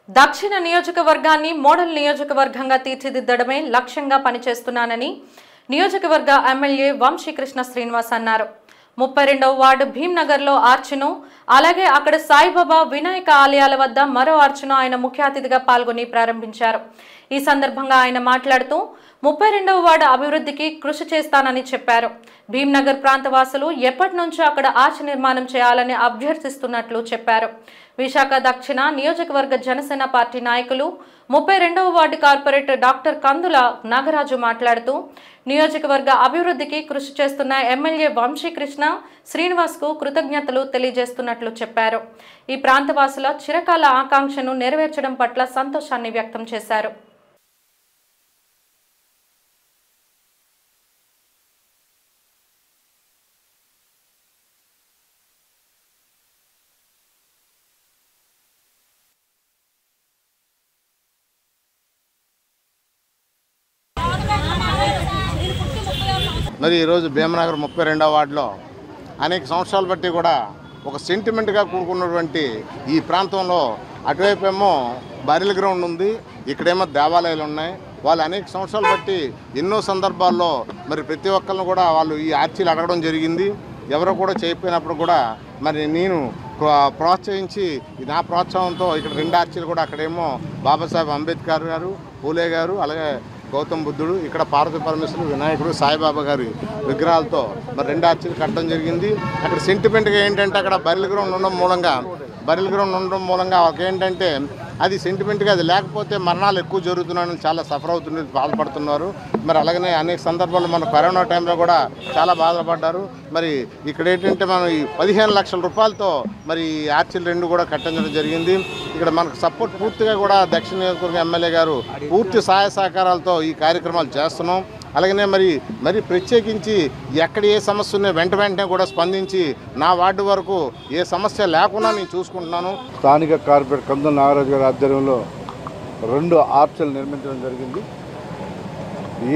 దక్షిణ నియోజకవర్గాన్ని మోడల్ నియోజకవర్గంగా తీర్చిదిద్దడమే లక్ష్యంగా పనిచేస్తున్నానని నియోజకవర్గ ఎమ్మెల్యే వంశీకృష్ణ శ్రీనివాస్ అన్నారు. 32వ వార్డు భీంనగర్లో ఆర్చును, అలాగే అక్కడ సాయిబాబా వినాయక ఆలయాల వద్ద మరో ఆర్చును ఆయన ముఖ్య అతిథిగా పాల్గొని ప్రారంభించారు. ఈ సందర్భంగా ఆయన మాట్లాడుతూ 32వ వార్డు అభివృద్ధికి కృషి చేస్తానని చెప్పారు. భీంనగర్ ప్రాంతవాసులు ఎప్పటి నుంచో అక్కడ ఆర్చ్ నిర్మాణం చేయాలని అభ్యర్థిస్తున్నట్లు చెప్పారు. విశాఖ దక్షిణ నియోజకవర్గ జనసేన పార్టీ నాయకులు 32వ వార్డు కార్పొరేటర్ డాక్టర్ కందుల నాగరాజు మాట్లాడుతూ నియోజకవర్గ అభివృద్ధికి కృషి చేస్తున్న ఎమ్మెల్యే వంశీకృష్ణ శ్రీనివాస్ కు కృతజ్ఞతలు తెలియజేస్తున్నట్లు చెప్పారు. ఈ ప్రాంతవాసుల చిరకాల ఆకాంక్షను నెరవేర్చడం పట్ల సంతోషాన్ని వ్యక్తం చేశారు. మరి ఈరోజు భీమనగర్ 32వ వార్డులో అనేక సంవత్సరాలు బట్టి కూడా ఒక సెంటిమెంట్గా కూడుకున్నటువంటి ఈ ప్రాంతంలో అటువైపు ఏమో బరిల్ గ్రౌండ్ ఉంది, ఇక్కడేమో దేవాలయాలు ఉన్నాయి. వాళ్ళు అనేక సంవత్సరాలు బట్టి ఎన్నో సందర్భాల్లో మరి ప్రతి ఒక్కరిని కూడా వాళ్ళు ఈ ఆర్చీలు అడగడం జరిగింది. ఎవరో కూడా చేయకపోయినప్పుడు కూడా మరి నేను ప్రోత్సహించి నా ప్రోత్సాహంతో ఇక్కడ 2 ఆర్చీలు కూడా అక్కడేమో బాబాసాహెబ్ అంబేద్కర్ గారు, పూలే గారు, అలాగే గౌతమ్ బుద్ధుడు, ఇక్కడ పార్వతీ పరమేశ్వరుడు, వినాయకుడు, సాయిబాబా గారి విగ్రహాలతో మరి 2 ఆర్చీలు కట్టడం జరిగింది. అక్కడ సెంటిమెంట్గా ఏంటంటే అక్కడ బరిల్ గ్రౌండ్ ఉండడం మూలంగా వాళ్ళకి ఏంటంటే అది సెంటిమెంట్గా అది లేకపోతే మరణాలు ఎక్కువ జరుగుతున్నాయని చాలా సఫర్ అవుతుంది, బాధపడుతున్నారు. మరి అలాగనే అనేక సందర్భాల్లో మన కరోనా టైంలో కూడా చాలా బాధపడ్డారు. మరి ఇక్కడ ఏంటంటే మనం ఈ 15 లక్షల రూపాయలతో మరి ఈ ఆర్చీలు 2 కూడా కట్టించడం జరిగింది. ఇక్కడ మనకు సపోర్ట్ పూర్తిగా కూడా దక్షిణ నియోజకవర్గ ఎమ్మెల్యే గారు పూర్తి సహాయ సహకారాలతో ఈ కార్యక్రమాలు చేస్తున్నాం. అలాగనే మరి ప్రత్యేకించి ఎక్కడ ఏ సమస్య ఉన్నా వెంటనే కూడా స్పందించి నా వార్డు వరకు ఏ సమస్య లేకుండా నేను చూసుకుంటున్నాను. స్థానిక కార్పొరేటర్ కందుల నాగరాజు గారి ఆధ్వర్యంలో 2 ఆర్చీలు నిర్మించడం జరిగింది.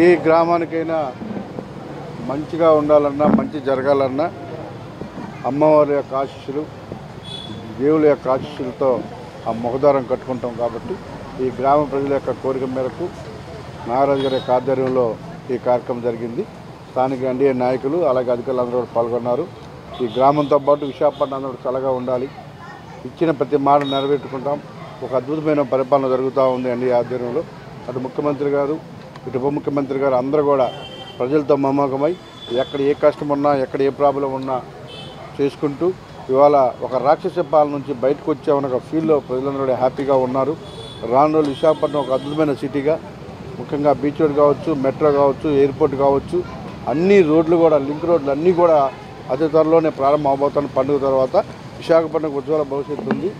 ఏ గ్రామానికైనా మంచిగా ఉండాలన్నా, మంచి జరగాలన్నా అమ్మవారి యొక్క ఆశీస్సులు, దేవుల యొక్క ఆశీస్సులతో ఆ ముఖదారం కట్టుకుంటాం. కాబట్టి ఈ గ్రామ ప్రజల యొక్క కోరిక మేరకు నాగరాజు గారి యొక్క ఆధ్వర్యంలో ఈ కార్యక్రమం జరిగింది. స్థానిక ఎన్డీఏ నాయకులు అలాగే అధికారులు అందరూ పాల్గొన్నారు. ఈ గ్రామంతో పాటు విశాఖపట్నం అందరూ చల్లగా ఉండాలి, ఇచ్చిన ప్రతి మాట నెరవేర్చుకుంటాం. ఒక అద్భుతమైన పరిపాలన జరుగుతూ ఉంది ఎన్డీఏ ఆధ్వర్యంలో. అటు ముఖ్యమంత్రి గారు, ఇటు ఉప ముఖ్యమంత్రి గారు అందరూ కూడా ప్రజలతో మమేకమై ఎక్కడ ఏ కష్టం ఉన్నా, ఎక్కడ ఏ ప్రాబ్లం ఉన్నా చేసుకుంటూ ఇవాళ ఒక రాక్షస పాలన నుంచి బయటకు వచ్చామన్న ఒక ఫీల్లో ప్రజలందరూ కూడా హ్యాపీగా ఉన్నారు. రాను రోజులు విశాఖపట్నం ఒక అద్భుతమైన సిటీగా, ముఖ్యంగా బీచ్ రోడ్ కావచ్చు, మెట్రో కావచ్చు, ఎయిర్పోర్ట్ కావచ్చు, అన్ని రోడ్లు కూడా లింక్ రోడ్లు అన్నీ కూడా అతి త్వరలోనే ప్రారంభం అవబోతున్న పండుగ తర్వాత విశాఖపట్నంకు ఉజ్వల భవిష్యత్తు ఉంది.